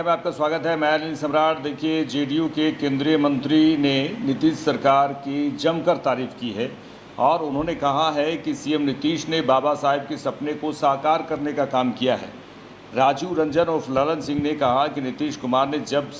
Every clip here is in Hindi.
में आपका स्वागत है। मैं अनिल सम्राट। देखिए, जेडीयू के केंद्रीय मंत्री ने नीतीश सरकार की जमकर तारीफ की है और उन्होंने कहा है कि सीएम नीतीश ने बाबा साहेब के सपने को साकार करने का काम किया है। राजीव रंजन और ललन सिंह ने कहा कि नीतीश कुमार ने जब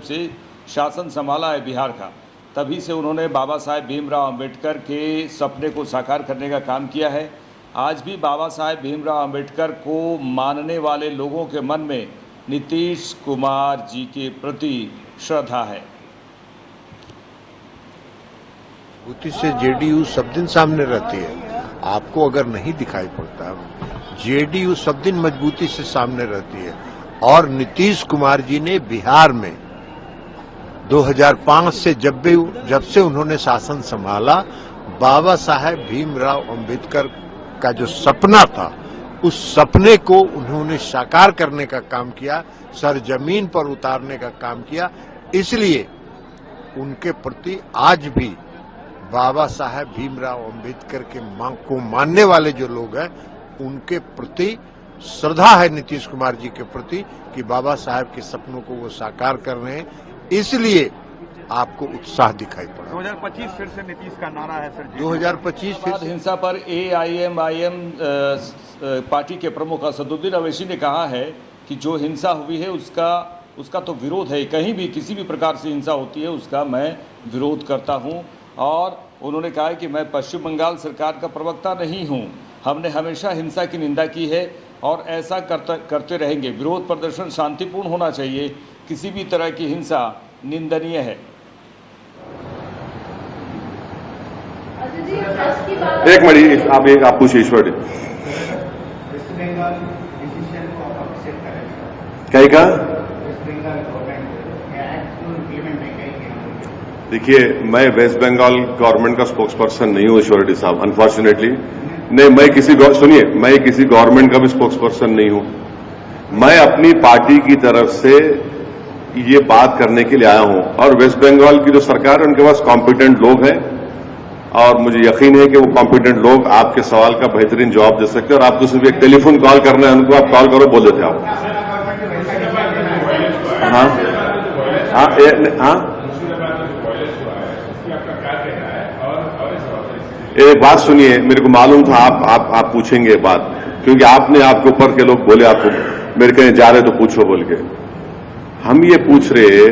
से शासन संभाला है बिहार का, तभी से उन्होंने बाबा साहेब भीमराव अंबेडकर के सपने को साकार करने का काम किया है। आज भी बाबा साहेब भीमराव अंबेडकर को मानने वाले लोगों के मन में नीतीश कुमार जी के प्रति श्रद्धा है। मजबूती से जेडीयू सब दिन सामने रहती है। आपको अगर नहीं दिखाई पड़ता, जेडीयू सब दिन मजबूती से सामने रहती है। और नीतीश कुमार जी ने बिहार में 2005 से जब से उन्होंने शासन संभाला, बाबा साहेब भीमराव अंबेडकर का जो सपना था, उस सपने को उन्होंने साकार करने का काम किया, सरजमीन पर उतारने का काम किया। इसलिए उनके प्रति आज भी बाबा साहेब भीमराव अंबेडकर के को मानने वाले जो लोग हैं, उनके प्रति श्रद्धा है नीतीश कुमार जी के प्रति कि बाबा साहेब के सपनों को वो साकार कर रहे हैं। इसलिए आपको उत्साह दिखाई पड़ा। 2025 फिर से नीतीश का नारा है सर। 2025 फिर से हिंसा पर एआईएमआईएम पार्टी के प्रमुख असदुद्दीन अवैसी ने कहा है कि जो हिंसा हुई है उसका तो विरोध है। कहीं भी किसी भी प्रकार से हिंसा होती है उसका मैं विरोध करता हूं। और उन्होंने कहा है कि मैं पश्चिम बंगाल सरकार का प्रवक्ता नहीं हूं। हमने हमेशा हिंसा की निंदा की है और ऐसा करते रहेंगे। विरोध प्रदर्शन शांतिपूर्ण होना चाहिए। किसी भी तरह की हिंसा निंदनीय है। एक मिनट, आप पूछिए ईश्वर कहीं का। देखिए, मैं वेस्ट बंगाल गवर्नमेंट का स्पोक्स पर्सन नहीं हूं ईश्वर रेड्डी साहब, अनफॉर्चुनेटली। नहीं, मैं किसी गवर्नमेंट का भी स्पोक्स पर्सन नहीं हूं। मैं अपनी पार्टी की तरफ से ये बात करने के लिए आया हूं और वेस्ट बंगाल की जो सरकार है उनके पास कॉम्पिटेंट लोग हैं और मुझे यकीन है कि वो कॉम्पिटेंट लोग आपके सवाल का बेहतरीन जवाब दे सकते हैं। और आपको सिर्फ एक टेलीफोन कॉल करना है उनको, आप कॉल करो, बोल देते आप। हाँ, एक बात सुनिए, मेरे को मालूम था आप पूछेंगे बात, क्योंकि आपके ऊपर के लोग बोले आपको मेरे कहीं जा रहे तो पूछो बोल के। हम ये पूछ रहे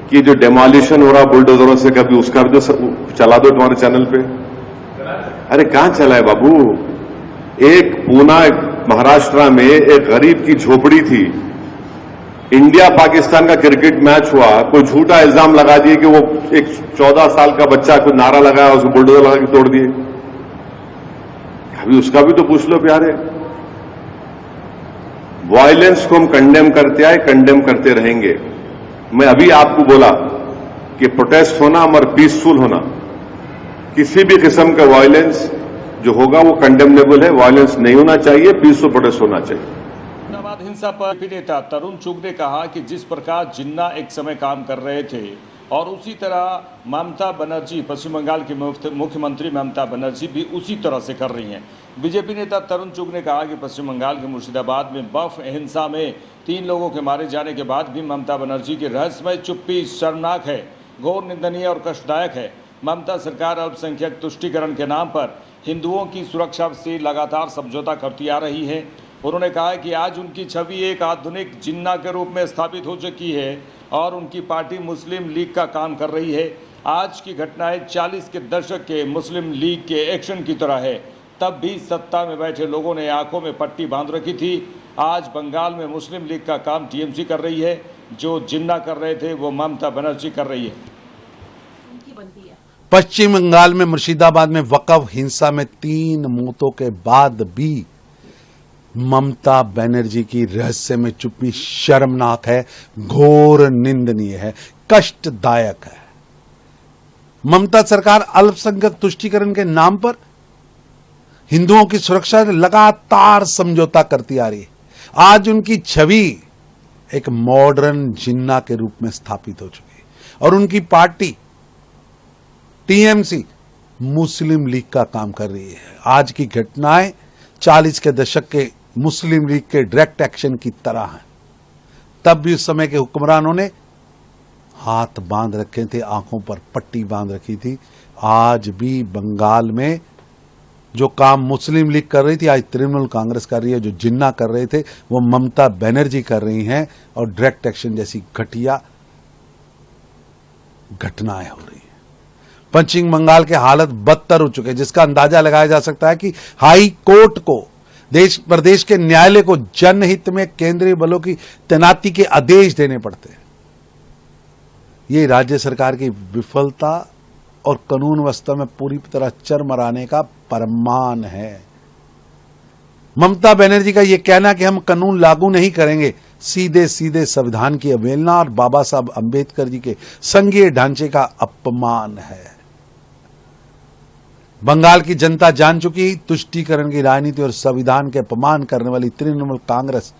कि जो डेमोलिशन हो रहा बुलडोजरों से, कभी उसका भी तो चला दो तुम्हारे चैनल पे। अरे कहां चला है बाबू? एक पूना महाराष्ट्र में एक गरीब की झोपड़ी थी। इंडिया पाकिस्तान का क्रिकेट मैच हुआ, कोई झूठा इल्जाम लगा दिए कि वो एक 14 साल का बच्चा कोई नारा लगाया, उसको बुलडोजर लगा के तोड़ दिए। अभी उसका भी तो पूछ लो प्यारे। वायलेंस को हम कंडेम करते आए, कंडेम करते रहेंगे। मैं अभी आपको बोला कि प्रोटेस्ट होना और पीसफुल होना, किसी भी किस्म का वायलेंस जो होगा वो कंडेमनेबल है। वायलेंस नहीं होना चाहिए, पीसफुल प्रोटेस्ट होना चाहिए। हिंसा पर नेता तरुण चुग ने कहा कि जिस प्रकार जिन्ना एक समय काम कर रहे थे और उसी तरह ममता बनर्जी, पश्चिम बंगाल की मुख्यमंत्री ममता बनर्जी भी उसी तरह से कर रही हैं। बीजेपी नेता तरुण चुग ने कहा कि पश्चिम बंगाल के मुर्शिदाबाद में बफ हिंसा में 3 लोगों के मारे जाने के बाद भी ममता बनर्जी की रहस्यमय चुप्पी शर्मनाक है, घोर निंदनीय और कष्टदायक है। ममता सरकार अल्पसंख्यक तुष्टीकरण के नाम पर हिंदुओं की सुरक्षा से लगातार समझौता करती आ रही है। उन्होंने कहा कि आज उनकी छवि एक आधुनिक जिन्ना के रूप में स्थापित हो चुकी है और उनकी पार्टी मुस्लिम लीग का काम कर रही है। आज की घटनाएं 40 के दशक के मुस्लिम लीग के एक्शन की तरह है। तब भी सत्ता में बैठे लोगों ने आंखों में पट्टी बांध रखी थी। आज बंगाल में मुस्लिम लीग का काम टीएमसी कर रही है। जो जिन्ना कर रहे थे वो ममता बनर्जी कर रही है। पश्चिम बंगाल में मुर्शिदाबाद में वक़्फ़ हिंसा में 3 मौतों के बाद भी ममता बनर्जी की रहस्य में चुप्पी शर्मनाक है, घोर निंदनीय है, कष्टदायक है। ममता सरकार अल्पसंख्यक तुष्टीकरण के नाम पर हिंदुओं की सुरक्षा से लगातार समझौता करती आ रही है। आज उनकी छवि एक मॉडर्न जिन्ना के रूप में स्थापित हो चुकी है और उनकी पार्टी टीएमसी मुस्लिम लीग का काम कर रही है। आज की घटनाएं 40 के दशक के मुस्लिम लीग के डायरेक्ट एक्शन की तरह हैं। तब भी उस समय के हुक्मरानों ने हाथ बांध रखे थे, आंखों पर पट्टी बांध रखी थी। आज भी बंगाल में जो काम मुस्लिम लीग कर रही थी, आज तृणमूल कांग्रेस कर रही है। जो जिन्ना कर रहे थे वो ममता बनर्जी कर रही हैं, और डायरेक्ट एक्शन जैसी घटिया घटनाएं हो रही हैं। पश्चिम बंगाल के हालत बदतर हो चुके हैं, जिसका अंदाजा लगाया जा सकता है कि हाई कोर्ट को, देश प्रदेश के न्यायालय को जनहित में केंद्रीय बलों की तैनाती के आदेश देने पड़ते हैं। ये राज्य सरकार की विफलता और कानून व्यवस्था में पूरी तरह चरमराने का प्रमाण है। ममता बनर्जी का यह कहना कि हम कानून लागू नहीं करेंगे, सीधे सीधे संविधान की अवहेलना और बाबा साहब अंबेडकर जी के संघीय ढांचे का अपमान है। बंगाल की जनता जान चुकी, तुष्टीकरण की राजनीति और संविधान के अपमान करने वाली तृणमूल कांग्रेस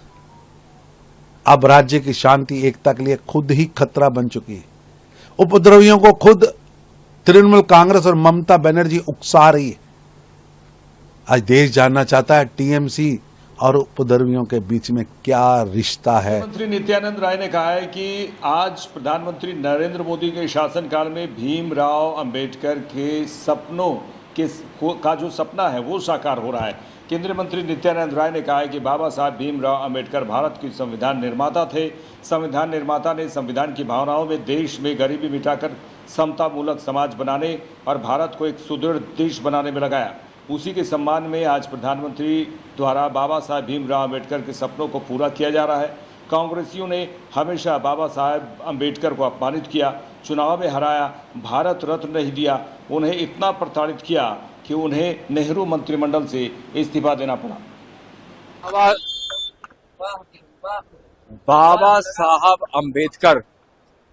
अब राज्य की शांति एकता के लिए खुद ही खतरा बन चुकी है। उपद्रवियों को खुद तृणमूल कांग्रेस और ममता बनर्जी उकसा रही है। आज देश जानना चाहता है टीएमसी और उपद्रवियों के बीच में क्या रिश्ता है। मंत्री नित्यानंद राय ने कहा है कि आज प्रधानमंत्री नरेंद्र मोदी के शासनकाल में भीमराव अंबेडकर के सपनों का जो सपना है वो साकार हो रहा है। केंद्रीय मंत्री नित्यानंद राय ने कहा है कि बाबा साहब भीमराव अंबेडकर भारत के संविधान निर्माता थे। संविधान निर्माता ने संविधान की भावनाओं में देश में गरीबी मिटाकर समतामूलक समाज बनाने और भारत को एक सुदृढ़ देश बनाने में लगाया। उसी के सम्मान में आज प्रधानमंत्री द्वारा बाबा साहब भीमराव अंबेडकर के सपनों को पूरा किया जा रहा है। कांग्रेसियों ने हमेशा बाबा साहब अंबेडकर को अपमानित किया, चुनाव में हराया, भारत रत्न नहीं दिया, उन्हें इतना प्रताड़ित किया कि उन्हें नेहरू मंत्रिमंडल से इस्तीफा देना पड़ा। बाबा साहब अंबेडकर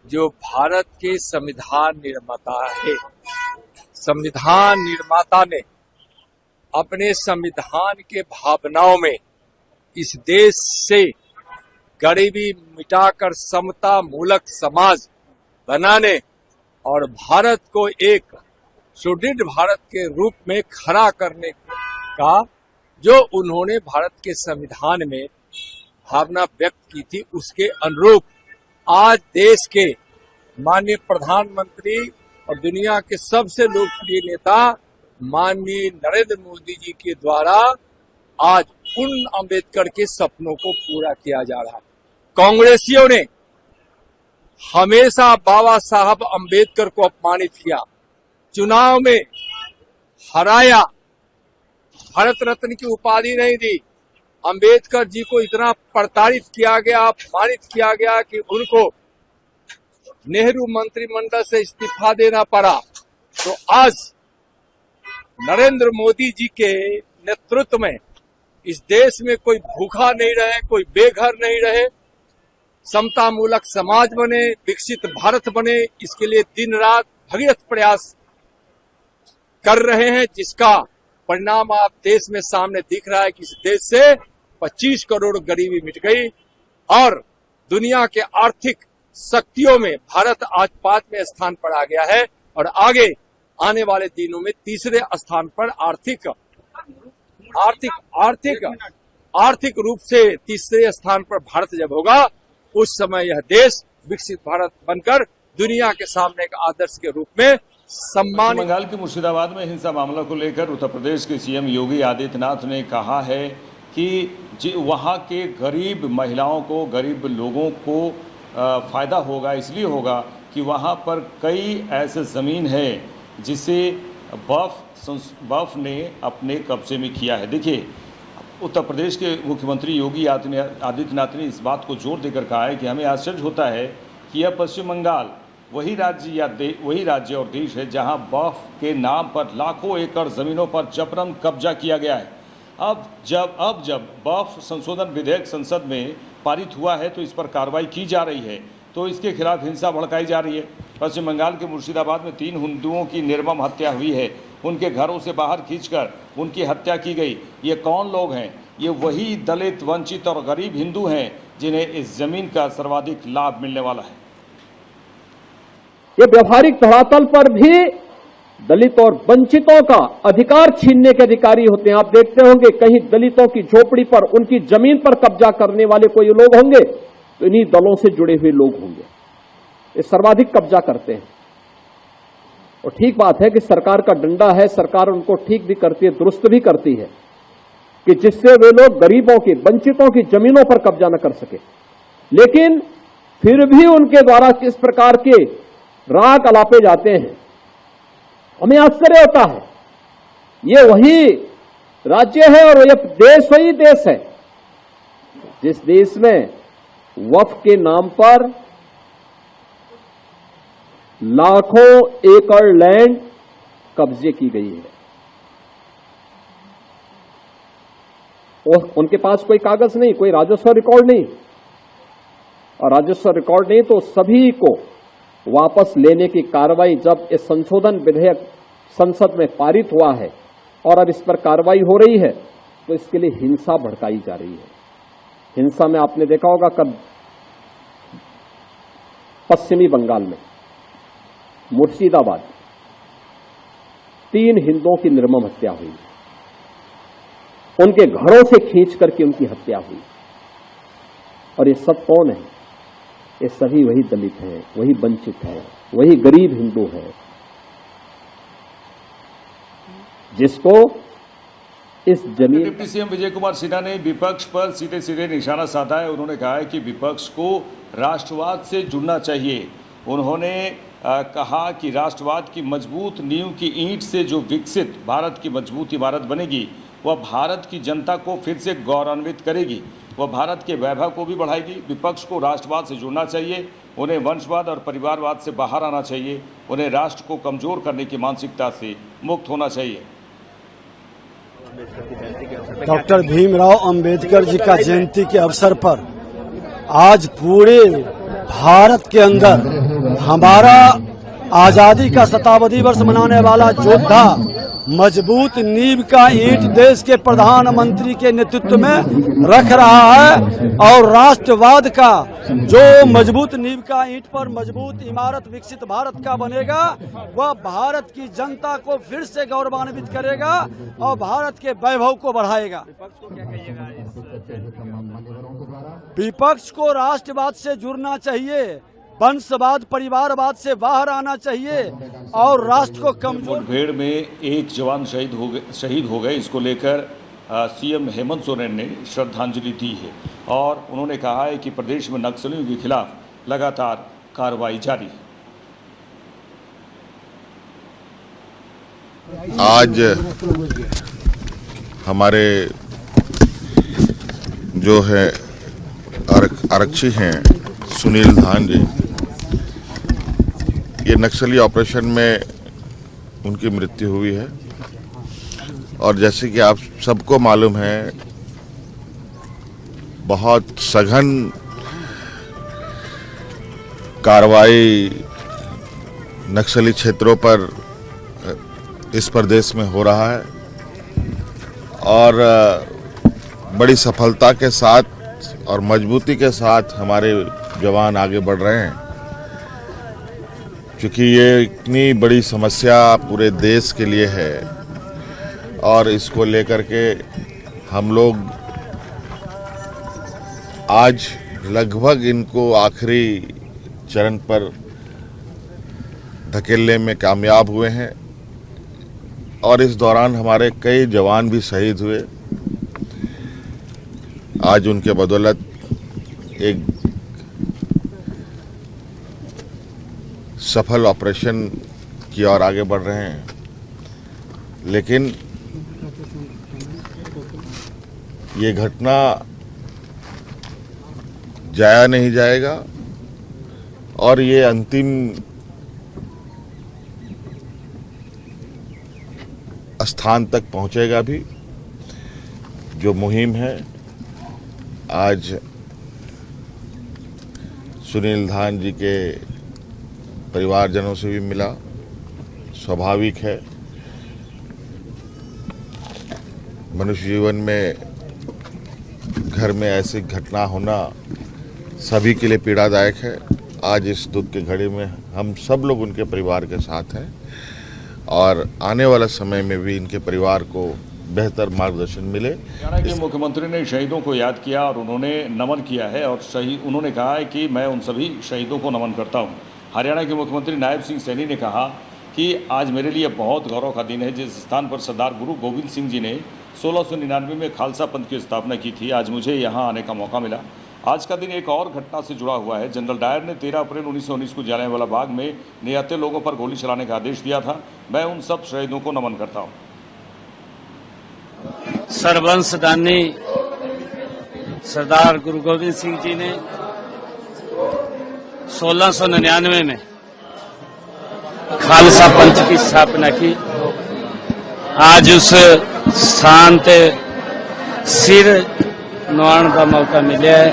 जो भारत के संविधान निर्माता है, संविधान निर्माता ने अपने संविधान के भावनाओं में इस देश से गरीबी मिटाकर समता मूलक समाज बनाने और भारत को एक सुदृढ़ भारत के रूप में खड़ा करने का जो उन्होंने भारत के संविधान में भावना व्यक्त की थी, उसके अनुरूप आज देश के माननीय प्रधानमंत्री और दुनिया के सबसे लोकप्रिय नेता माननीय नरेंद्र मोदी जी के द्वारा आज उन अंबेडकर के सपनों को पूरा किया जा रहा है। कांग्रेसियों ने हमेशा बाबा साहब अंबेडकर को अपमानित किया, चुनाव में हराया, भारत रत्न की उपाधि नहीं दी, अंबेडकर जी को इतना प्रताड़ित किया गया, अपमानित किया गया कि उनको नेहरू मंत्रिमंडल से इस्तीफा देना पड़ा। तो आज नरेंद्र मोदी जी के नेतृत्व में इस देश में कोई भूखा नहीं रहे, कोई बेघर नहीं रहे, समतामूलक समाज बने, विकसित भारत बने, इसके लिए दिन रात भगीरथ प्रयास कर रहे हैं, जिसका परिणाम आप देश में सामने दिख रहा है कि इस देश से 25 करोड़ गरीबी मिट गई और दुनिया के आर्थिक शक्तियों में भारत आज 5वें स्थान पर आ गया है और आगे आने वाले दिनों में 3रे स्थान पर आर्थिक रूप से 3रे स्थान पर भारत जब होगा, उस समय यह देश विकसित भारत बनकर दुनिया के सामने एक आदर्श के रूप में सम्मान। बंगाल के मुर्शिदाबाद में हिंसा मामला को लेकर उत्तर प्रदेश के सीएम योगी आदित्यनाथ ने कहा है कि वहाँ के गरीब महिलाओं को, गरीब लोगों को फ़ायदा होगा, इसलिए होगा कि वहाँ पर कई ऐसे ज़मीन है जिसे वक्फ ने अपने कब्जे में किया है। देखिए, उत्तर प्रदेश के मुख्यमंत्री योगी आदित्यनाथ ने इस बात को जोर देकर कहा है कि हमें आश्चर्य होता है कि यह पश्चिम बंगाल वही राज्य और देश है जहां वक्फ के नाम पर लाखों एकड़ ज़मीनों पर जबरन कब्जा किया गया है। अब जब वक्फ संशोधन विधेयक संसद में पारित हुआ है तो इस पर कार्रवाई की जा रही है, तो इसके खिलाफ हिंसा भड़काई जा रही है। पश्चिम बंगाल के मुर्शिदाबाद में 3 हिंदुओं की निर्मम हत्या हुई है, उनके घरों से बाहर खींचकर उनकी हत्या की गई। ये कौन लोग हैं? ये वही दलित, वंचित और गरीब हिंदू हैं जिन्हें इस जमीन का सर्वाधिक लाभ मिलने वाला है। ये व्यवहारिक धरातल पर भी दलित और वंचितों का अधिकार छीनने के अधिकारी होते हैं। आप देखते होंगे कहीं दलितों की झोपड़ी पर, उनकी जमीन पर कब्जा करने वाले कोई लोग होंगे, तो इन्हीं दलों से जुड़े हुए लोग होंगे। ये सर्वाधिक कब्जा करते हैं। और ठीक बात है कि सरकार का डंडा है, सरकार उनको ठीक भी करती है, दुरुस्त भी करती है कि जिससे वे लोग गरीबों की, वंचितों की जमीनों पर कब्जा न कर सके। लेकिन फिर भी उनके द्वारा किस प्रकार के राग अलापे जाते हैं, हमें आश्चर्य होता है। ये वही राज्य है और यह देश वही देश है जिस देश में वक्फ के नाम पर लाखों एकड़ लैंड कब्जे की गई है और उनके पास कोई कागज नहीं, कोई राजस्व रिकॉर्ड नहीं। और राजस्व रिकॉर्ड नहीं तो सभी को वापस लेने की कार्रवाई, जब इस संशोधन विधेयक संसद में पारित हुआ है और अब इस पर कार्रवाई हो रही है, तो इसके लिए हिंसा भड़काई जा रही है। हिंसा में आपने देखा होगा कब पश्चिमी बंगाल में मुर्शिदाबाद 3 हिंदुओं की निर्मम हत्या हुई, उनके घरों से खींच करके उनकी हत्या हुई। और ये सब कौन है? ये सभी वही दलित हैं, वही वंचित हैं, वही गरीब हिंदू हैं जिसको इस जमीन। डिप्टी सीएम विजय कुमार सिन्हा ने विपक्ष पर सीधे सीधे निशाना साधा है। उन्होंने कहा है कि विपक्ष को राष्ट्रवाद से जुड़ना चाहिए। उन्होंने कहा कि राष्ट्रवाद की मजबूत नींव की ईंट से जो विकसित भारत की मजबूत इमारत बनेगी, वह भारत की जनता को फिर से गौरवान्वित करेगी, वह भारत के वैभव को भी बढ़ाएगी। विपक्ष को राष्ट्रवाद से जुड़ना चाहिए, उन्हें वंशवाद और परिवारवाद से बाहर आना चाहिए, उन्हें राष्ट्र को कमजोर करने की मानसिकता से मुक्त होना चाहिए। डॉक्टर भीमराव अंबेडकर जी का जयंती के अवसर पर आज पूरे भारत के अंदर हमारा आजादी का शताब्दी वर्ष मनाने वाला योद्धा मजबूत नींव का ईंट देश के प्रधानमंत्री के नेतृत्व में रख रहा है और राष्ट्रवाद का जो मजबूत नींव का ईंट पर मजबूत इमारत विकसित भारत का बनेगा, वह भारत की जनता को फिर से गौरवान्वित करेगा और भारत के वैभव को बढ़ाएगा। विपक्ष को राष्ट्रवाद से जुड़ना चाहिए, वंशवाद परिवारवाद से बाहर आना चाहिए और राष्ट्र को कमजोर। मुठभेड़ में एक जवान शहीद हो गए। इसको लेकर सीएम हेमंत सोरेन ने श्रद्धांजलि दी है और उन्होंने कहा है कि प्रदेश में नक्सलियों के खिलाफ लगातार कार्रवाई जारी है। आज हमारे जो है आरक्षी हैं सुनील धान जी, ये नक्सली ऑपरेशन में उनकी मृत्यु हुई है। और जैसे कि आप सबको मालूम है, बहुत सघन कार्रवाई नक्सली क्षेत्रों पर इस प्रदेश में हो रहा है और बड़ी सफलता के साथ और मजबूती के साथ हमारे जवान आगे बढ़ रहे हैं। क्योंकि ये इतनी बड़ी समस्या पूरे देश के लिए है और इसको लेकर के हम लोग आज लगभग इनको आखिरी चरण पर धकेलने में कामयाब हुए हैं और इस दौरान हमारे कई जवान भी शहीद हुए। आज उनके बदौलत एक सफल ऑपरेशन की ओर आगे बढ़ रहे हैं, लेकिन ये घटना जाया नहीं जाएगा और ये अंतिम स्थान तक पहुंचेगा भी। जो मुहिम है, आज सुनील धान जी के परिवारजनों से भी मिला, स्वाभाविक है। मनुष्य जीवन में घर में ऐसी घटना होना सभी के लिए पीड़ादायक है। आज इस दुख की घड़ी में हम सब लोग उनके परिवार के साथ हैं और आने वाला समय में भी इनके परिवार को बेहतर मार्गदर्शन मिले। हरियाणा के मुख्यमंत्री ने शहीदों को याद किया और उन्होंने नमन किया है और उन्होंने कहा है कि मैं उन सभी शहीदों को नमन करता हूं। हरियाणा के मुख्यमंत्री नायब सिंह सैनी ने कहा कि आज मेरे लिए बहुत गौरव का दिन है जिस स्थान पर सरदार गुरु गोविंद सिंह जी ने 1699 में खालसा पंथ की स्थापना की थी, आज मुझे यहाँ आने का मौका मिला। आज का दिन एक और घटना से जुड़ा हुआ है। जनरल डायर ने 13 अप्रैल 1919 को जलियांवाला बाग में निहत्थे लोगों पर गोली चलाने का आदेश दिया था। मैं उन सब शहीदों को नमन करता हूँ। सर्वंशदानी सरदार गुरु गोविंद सिंह जी ने 1699 में खालसा पंथ की स्थापना की। आज उस स्थान पे सिर नवाण का मौका मिला है।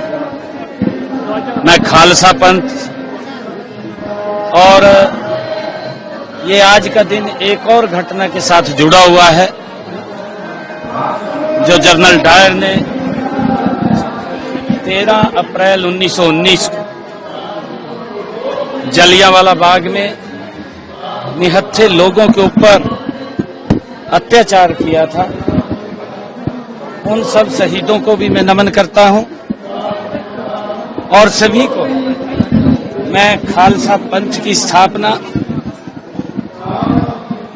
मैं खालसा पंथ और ये आज का दिन एक और घटना के साथ जुड़ा हुआ है जो जनरल डायर ने 13 अप्रैल 1919 को जलियांवाला बाग में निहत्थे लोगों के ऊपर अत्याचार किया था। उन सब शहीदों को भी मैं नमन करता हूं और सभी को मैं खालसा पंथ की स्थापना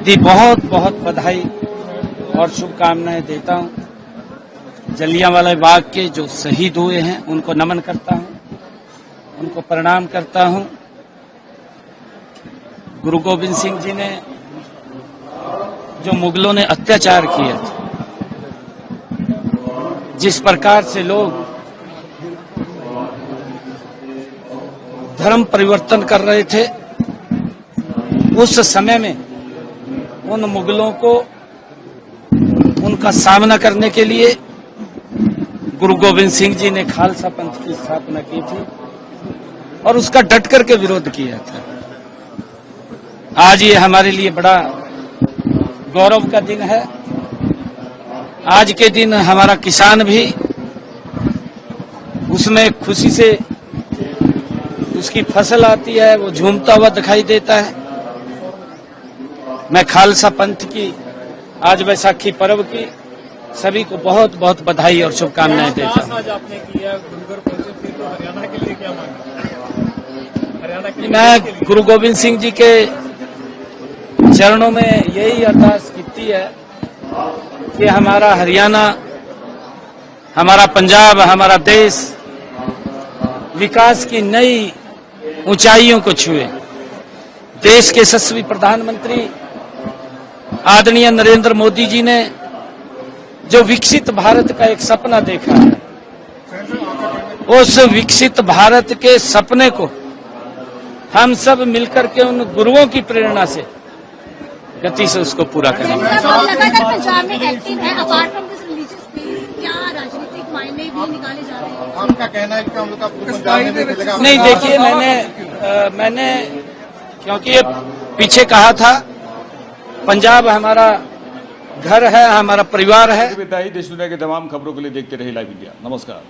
की बहुत बहुत बधाई और शुभकामनाएं देता हूं। जलियांवाला बाग के जो शहीद हुए हैं उनको नमन करता हूं, उनको प्रणाम करता हूं। गुरु गोविंद सिंह जी ने जो मुगलों ने अत्याचार किया था, जिस प्रकार से लोग धर्म परिवर्तन कर रहे थे, उस समय में उन मुगलों को उनका सामना करने के लिए गुरु गोविंद सिंह जी ने खालसा पंथ की स्थापना की थी और उसका डट करके विरोध किया था। आज ये हमारे लिए बड़ा गौरव का दिन है। आज के दिन हमारा किसान भी उसमें खुशी से उसकी फसल आती है, वो झूमता हुआ दिखाई देता है। मैं खालसा पंथ की आज वैसाखी पर्व की सभी को बहुत बहुत बधाई और शुभकामनाएं देता हूं। आज आपने किया गुरुगर पहुंचे, फिर तो हरियाणा के लिए क्या मांगा? हरियाणा के लिए मैं गुरु गोविंद सिंह जी के चरणों में यही अरदास की है कि हमारा हरियाणा, हमारा पंजाब, हमारा देश विकास की नई ऊंचाइयों को छुए। देश के यशस्वी प्रधानमंत्री आदरणीय नरेंद्र मोदी जी ने जो विकसित भारत का एक सपना देखा है, उस विकसित भारत के सपने को हम सब मिलकर के उन गुरुओं की प्रेरणा से गति से उसको पूरा करेंगे। लगातार पंजाब में एक्टिव है, apart from this religious place, क्या राजनीतिक मायने भी निकाले जा रहे हैं? आपका कहना है कि हम लोग का नहीं, देखिए मैंने क्योंकि ये पीछे कहा था पंजाब हमारा घर है, हमारा परिवार है। देश दुनिया की तमाम खबरों के लिए देखते रहिए लाइव इंडिया। नमस्कार।